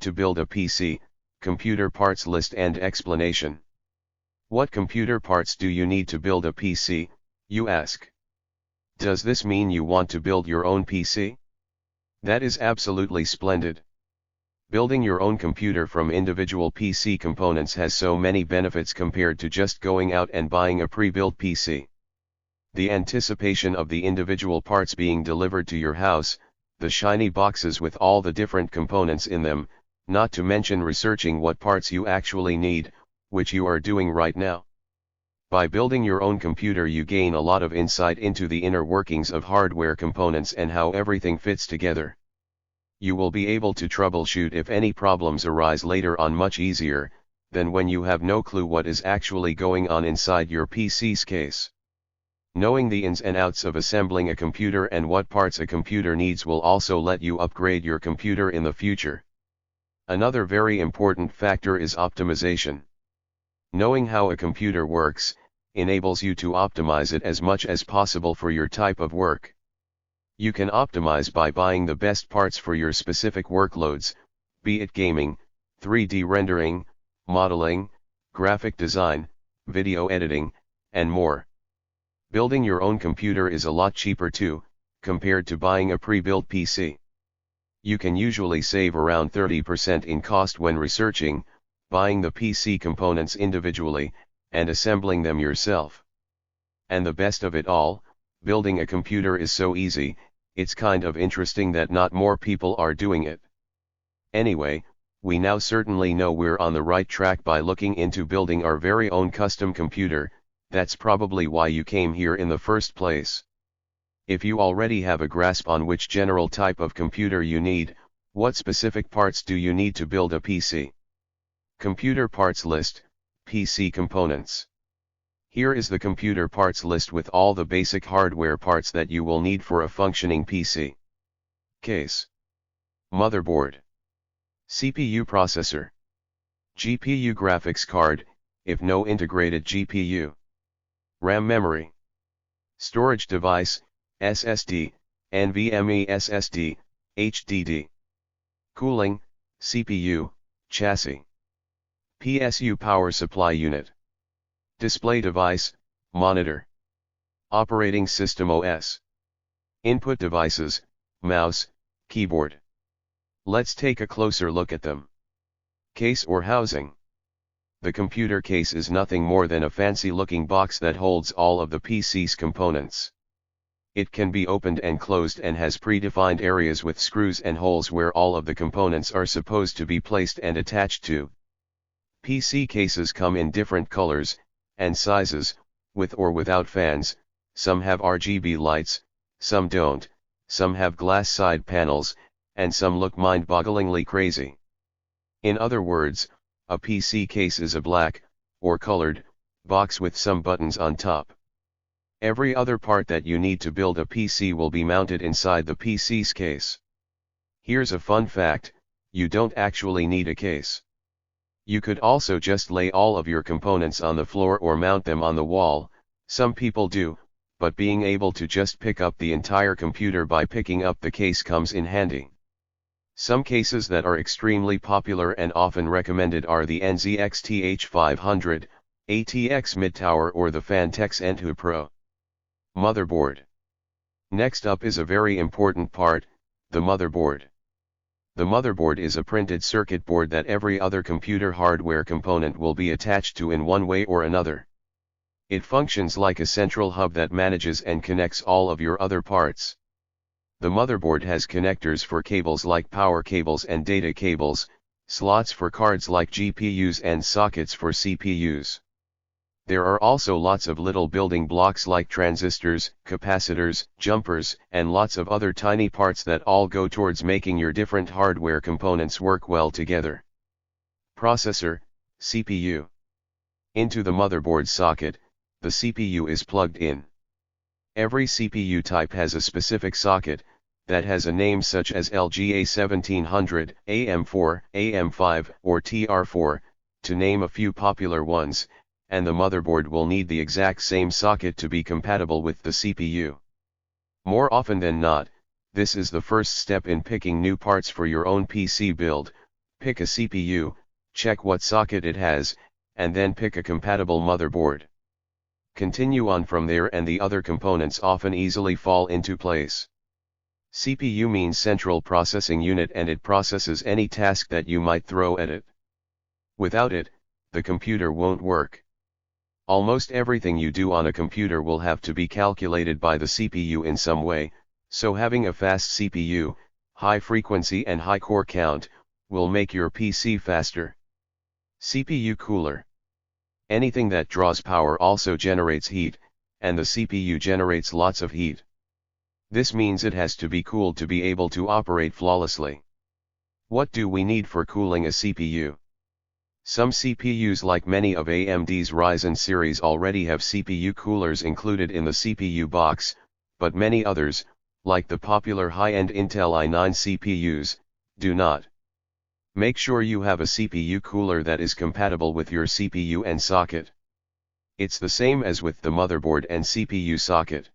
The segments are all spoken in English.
To build a PC, computer parts list and explanation. What computer parts do you need to build a PC, you ask? Does this mean you want to build your own PC? That is absolutely splendid. Building your own computer from individual PC components has so many benefits compared to just going out and buying a pre-built PC. The anticipation of the individual parts being delivered to your house, the shiny boxes with all the different components in them, not to mention researching what parts you actually need, which you are doing right now. By building your own computer you gain a lot of insight into the inner workings of hardware components and how everything fits together. You will be able to troubleshoot if any problems arise later on much easier, than when you have no clue what is actually going on inside your PC's case. Knowing the ins and outs of assembling a computer and what parts a computer needs will also let you upgrade your computer in the future. Another very important factor is optimization. Knowing how a computer works, enables you to optimize it as much as possible for your type of work. You can optimize by buying the best parts for your specific workloads, be it gaming, 3D rendering, modeling, graphic design, video editing, and more. Building your own computer is a lot cheaper too, compared to buying a pre-built PC. You can usually save around 30% in cost when researching, buying the PC components individually, and assembling them yourself. And the best of it all, building a computer is so easy, it's kind of interesting that not more people are doing it. Anyway, we now certainly know we're on the right track by looking into building our very own custom computer. That's probably why you came here in the first place. If you already have a grasp on which general type of computer you need, what specific parts do you need to build a PC? Computer parts list, PC components. Here is the computer parts list with all the basic hardware parts that you will need for a functioning PC. Case. Motherboard. CPU processor. GPU graphics card, if no integrated GPU. RAM memory. Storage device, SSD, NVMe SSD, HDD. Cooling, CPU, chassis. PSU power supply unit. Display device, monitor. Operating system OS. Input devices, mouse, keyboard. Let's take a closer look at them. Case or housing. The computer case is nothing more than a fancy-looking box that holds all of the PC's components. It can be opened and closed and has predefined areas with screws and holes where all of the components are supposed to be placed and attached to. PC cases come in different colors and sizes, with or without fans. Some have RGB lights, some don't, some have glass side panels, and some look mind-bogglingly crazy. In other words, a PC case is a black, or colored, box with some buttons on top. Every other part that you need to build a PC will be mounted inside the PC's case. Here's a fun fact, you don't actually need a case. You could also just lay all of your components on the floor or mount them on the wall. Some people do, but being able to just pick up the entire computer by picking up the case comes in handy. Some cases that are extremely popular and often recommended are the NZXT H500, ATX Midtower or the Phanteks Entu Pro. Motherboard. Next up is a very important part, the motherboard. The motherboard is a printed circuit board that every other computer hardware component will be attached to in one way or another. It functions like a central hub that manages and connects all of your other parts. The motherboard has connectors for cables like power cables and data cables, slots for cards like GPUs and sockets for CPUs. There are also lots of little building blocks like transistors, capacitors, jumpers, and lots of other tiny parts that all go towards making your different hardware components work well together. Processor, CPU. Into the motherboard socket, the CPU is plugged in. Every CPU type has a specific socket that has a name such as LGA 1700, AM4, AM5, or TR4, to name a few popular ones, and the motherboard will need the exact same socket to be compatible with the CPU. More often than not, this is the first step in picking new parts for your own PC build, Pick a CPU, check what socket it has, and then pick a compatible motherboard. Continue on from there and the other components often easily fall into place. CPU means Central Processing Unit, and it processes any task that you might throw at it. Without it, the computer won't work. Almost everything you do on a computer will have to be calculated by the CPU in some way, so having a fast CPU, high frequency and high core count, will make your PC faster. CPU cooler. Anything that draws power also generates heat, and the CPU generates lots of heat. This means it has to be cooled to be able to operate flawlessly. What do we need for cooling a CPU? Some CPUs, like many of AMD's Ryzen series, already have CPU coolers included in the CPU box, but many others, like the popular high-end Intel i9 CPUs, do not. Make sure you have a CPU cooler that is compatible with your CPU and socket. It's the same as with the motherboard and CPU socket.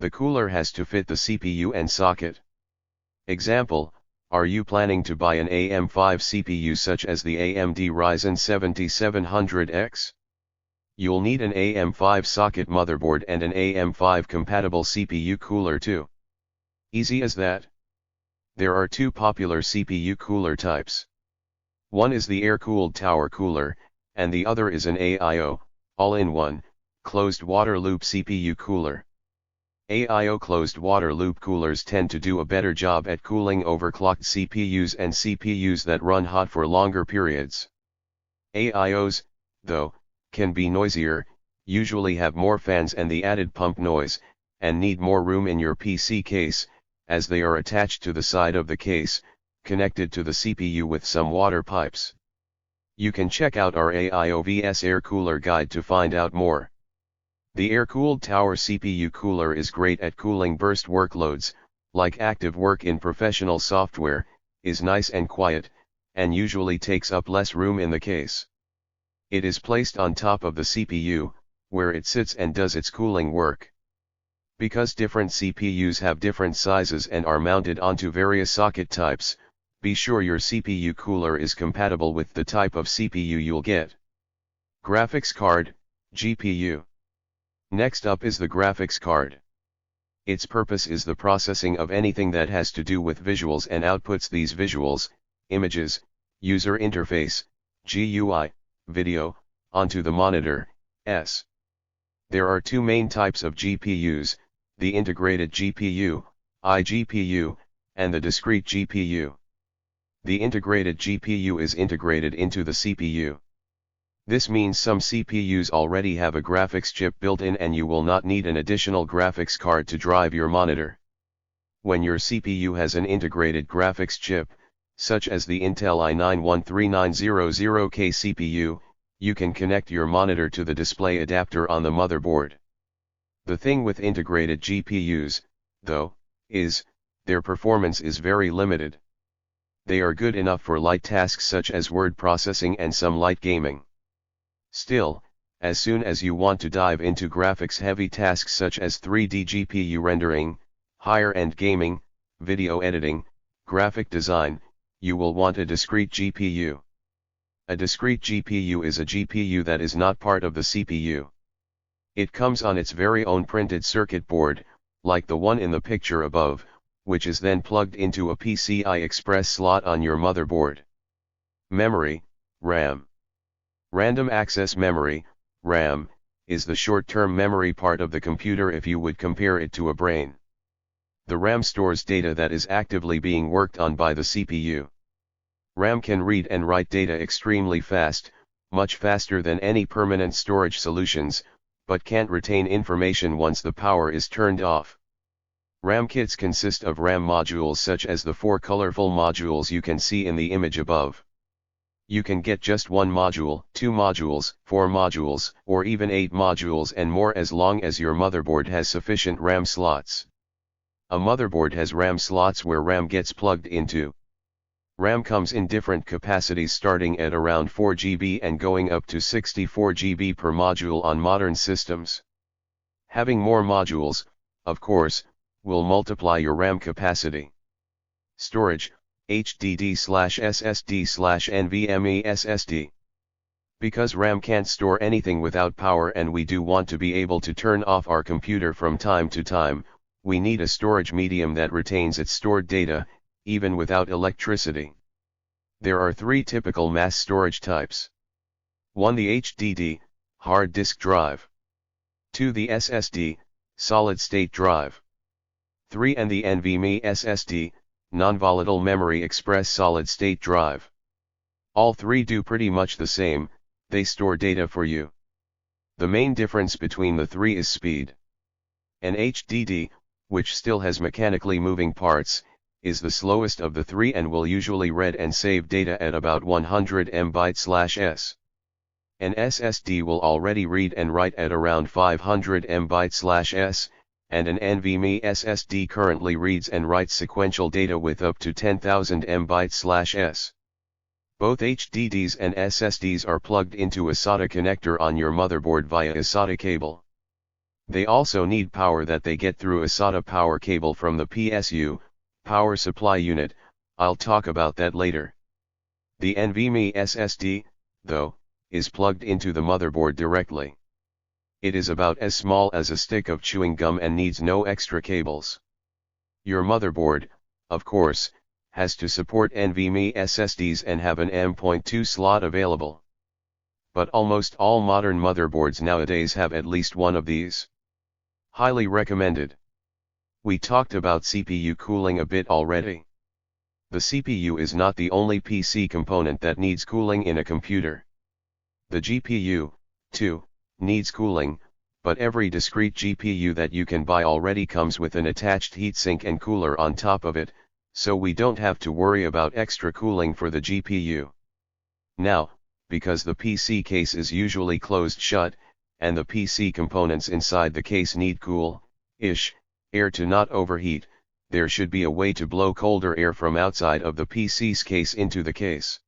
The cooler has to fit the CPU and socket. Example, are you planning to buy an AM5 CPU such as the AMD Ryzen 7700X? You'll need an AM5 socket motherboard and an AM5 compatible CPU cooler too. Easy as that. There are two popular CPU cooler types. One is the air-cooled tower cooler, and the other is an AIO, all-in-one, closed water loop CPU cooler. AIO closed water loop coolers tend to do a better job at cooling overclocked CPUs and CPUs that run hot for longer periods. AIOs, though, can be noisier, usually have more fans and the added pump noise, and need more room in your PC case, as they are attached to the side of the case, connected to the CPU with some water pipes. You can check out our AIO vs air cooler guide to find out more. The air-cooled tower CPU cooler is great at cooling burst workloads, like active work in professional software, is nice and quiet, and usually takes up less room in the case. It is placed on top of the CPU, where it sits and does its cooling work. Because different CPUs have different sizes and are mounted onto various socket types, be sure your CPU cooler is compatible with the type of CPU you'll get. Graphics card, GPU. Next up is the graphics card. Its purpose is the processing of anything that has to do with visuals and outputs these visuals, images, user interface, GUI, video, onto the monitor, S. There are two main types of GPUs, the integrated GPU, iGPU, and the discrete GPU. The integrated GPU is integrated into the CPU. This means some CPUs already have a graphics chip built in and you will not need an additional graphics card to drive your monitor. When your CPU has an integrated graphics chip, such as the Intel i9-13900K CPU, you can connect your monitor to the display adapter on the motherboard. The thing with integrated GPUs, though, is, their performance is very limited. They are good enough for light tasks such as word processing and some light gaming. Still, as soon as you want to dive into graphics-heavy tasks such as 3D GPU rendering, higher-end gaming, video editing, graphic design, you will want a discrete GPU. A discrete GPU is a GPU that is not part of the CPU. It comes on its very own printed circuit board, like the one in the picture above, which is then plugged into a PCI Express slot on your motherboard. Memory, RAM. Random access memory, RAM, is the short-term memory part of the computer if you would compare it to a brain. The RAM stores data that is actively being worked on by the CPU. RAM can read and write data extremely fast, much faster than any permanent storage solutions, but can't retain information once the power is turned off. RAM kits consist of RAM modules such as the 4 colorful modules you can see in the image above. You can get just 1 module, 2 modules, 4 modules, or even 8 modules and more as long as your motherboard has sufficient RAM slots. A motherboard has RAM slots where RAM gets plugged into. RAM comes in different capacities starting at around 4 GB and going up to 64 GB per module on modern systems. Having more modules, of course, will multiply your RAM capacity. Storage, HDD/SSD/NVMe SSD. Because RAM can't store anything without power and we do want to be able to turn off our computer from time to time, we need a storage medium that retains its stored data, even without electricity. There are three typical mass storage types. 1. The HDD, hard disk drive. 2. The SSD, solid-state drive. 3. And the NVMe SSD, non-volatile memory express solid-state drive. All three do pretty much the same, they store data for you. The main difference between the three is speed. An HDD, which still has mechanically moving parts, is the slowest of the three and will usually read and save data at about 100 MB/s. An SSD will already read and write at around 500 MB/s, and an NVMe SSD currently reads and writes sequential data with up to 10,000 MB/s. Both HDDs and SSDs are plugged into a SATA connector on your motherboard via a SATA cable. They also need power that they get through a SATA power cable from the PSU, power supply unit. I'll talk about that later. The NVMe SSD, though, is plugged into the motherboard directly. It is about as small as a stick of chewing gum and needs no extra cables. Your motherboard, of course, has to support NVMe SSDs and have an M.2 slot available. But almost all modern motherboards nowadays have at least one of these. Highly recommended. We talked about CPU cooling a bit already. The CPU is not the only PC component that needs cooling in a computer. The GPU, too, needs cooling, but every discrete GPU that you can buy already comes with an attached heatsink and cooler on top of it, so we don't have to worry about extra cooling for the GPU. Now, because the PC case is usually closed shut, and the PC components inside the case need cool-ish air to not overheat, there should be a way to blow colder air from outside of the PC's case into the case.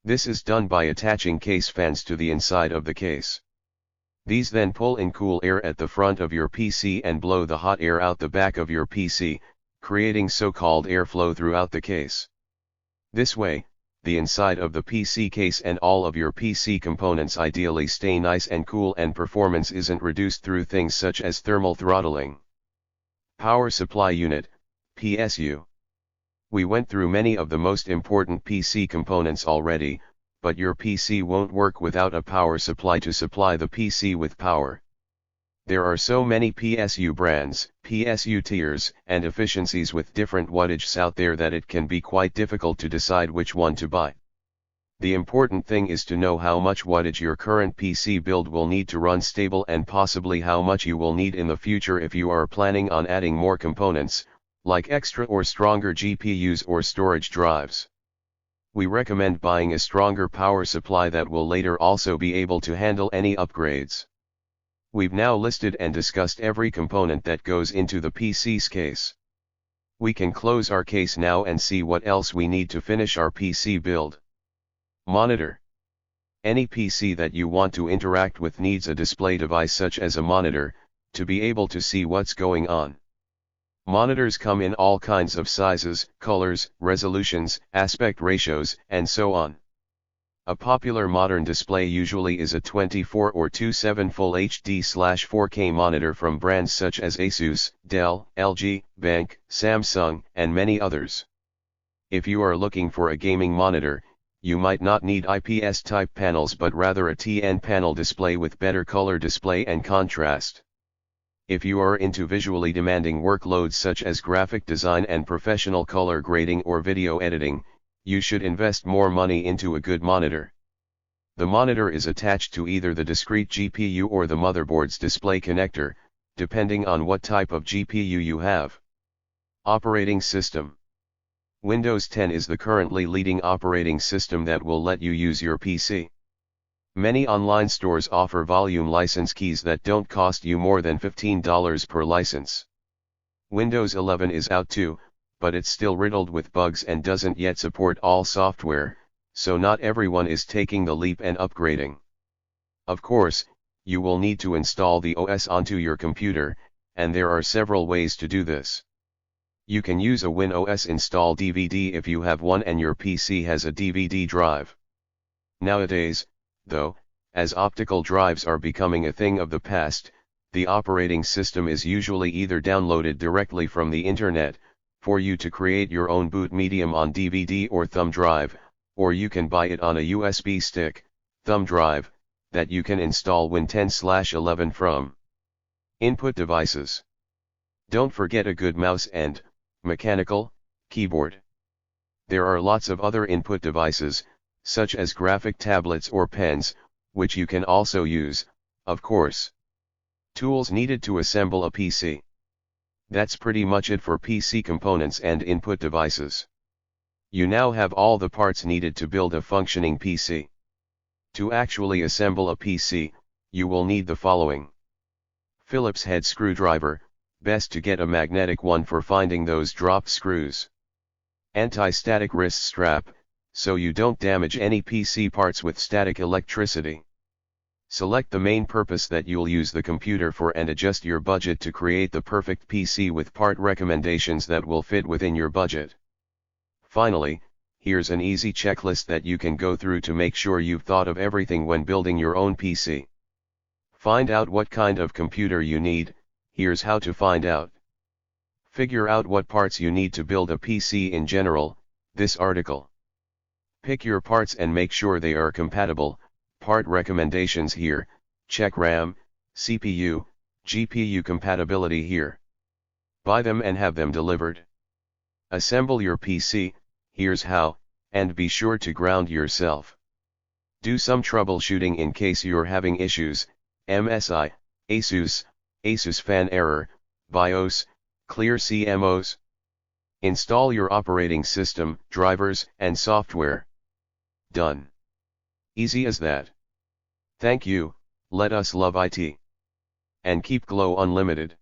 This is done by attaching case fans to the inside of the case. These then pull in cool air at the front of your PC and blow the hot air out the back of your PC, creating so-called airflow throughout the case. This way, the inside of the PC case and all of your PC components ideally stay nice and cool and performance isn't reduced through things such as thermal throttling. Power Supply Unit, PSU. We went through many of the most important PC components already, but your PC won't work without a power supply to supply the PC with power. There are so many PSU brands, PSU tiers, and efficiencies with different wattages out there that it can be quite difficult to decide which one to buy. The important thing is to know how much wattage your current PC build will need to run stable and possibly how much you will need in the future if you are planning on adding more components, like extra or stronger GPUs or storage drives. We recommend buying a stronger power supply that will later also be able to handle any upgrades. We've now listed and discussed every component that goes into the PC's case. We can close our case now and see what else we need to finish our PC build. Monitor. Any PC that you want to interact with needs a display device such as a monitor, to be able to see what's going on. Monitors come in all kinds of sizes, colors, resolutions, aspect ratios, and so on. A popular modern display usually is a 24 or 27 Full HD/4K monitor from brands such as Asus, Dell, LG, Bank, Samsung, and many others. If you are looking for a gaming monitor, you might not need IPS-type panels but rather a TN panel display with better color display and contrast. If you are into visually demanding workloads such as graphic design and professional color grading or video editing, you should invest more money into a good monitor. The monitor is attached to either the discrete GPU or the motherboard's display connector, depending on what type of GPU you have. Operating System. Windows 10 is the currently leading operating system that will let you use your PC. Many online stores offer volume license keys that don't cost you more than $15 per license. Windows 11 is out too, but it's still riddled with bugs and doesn't yet support all software, so not everyone is taking the leap and upgrading. Of course, you will need to install the OS onto your computer, and there are several ways to do this. You can use a WinOS install DVD if you have one and your PC has a DVD drive. Nowadays, though, as optical drives are becoming a thing of the past, the operating system is usually either downloaded directly from the internet, for you to create your own boot medium on DVD or thumb drive, or you can buy it on a USB stick, thumb drive, that you can install Win 10/11 from. Input devices. Don't forget a good mouse and mechanical keyboard. There are lots of other input devices, such as graphic tablets or pens, which you can also use, of course. Tools needed to assemble a PC. That's pretty much it for PC components and input devices. You now have all the parts needed to build a functioning PC. To actually assemble a PC, you will need the following. Phillips head screwdriver, best to get a magnetic one for finding those drop screws. Anti-static wrist strap, so you don't damage any PC parts with static electricity. Select the main purpose that you'll use the computer for and adjust your budget to create the perfect PC with part recommendations that will fit within your budget. Finally, here's an easy checklist that you can go through to make sure you've thought of everything when building your own PC. Find out what kind of computer you need. Here's how to find out. Figure out what parts you need to build a PC in general, this article. Pick your parts and make sure they are compatible. Part recommendations here, check RAM, CPU, GPU compatibility here. Buy them and have them delivered. Assemble your PC, here's how, and be sure to ground yourself. Do some troubleshooting in case you're having issues, MSI, ASUS fan error, BIOS, clear CMOS. Install your operating system, drivers, and software. Done. Easy as that. Thank you, let us love IT. And keep Glow Unlimited.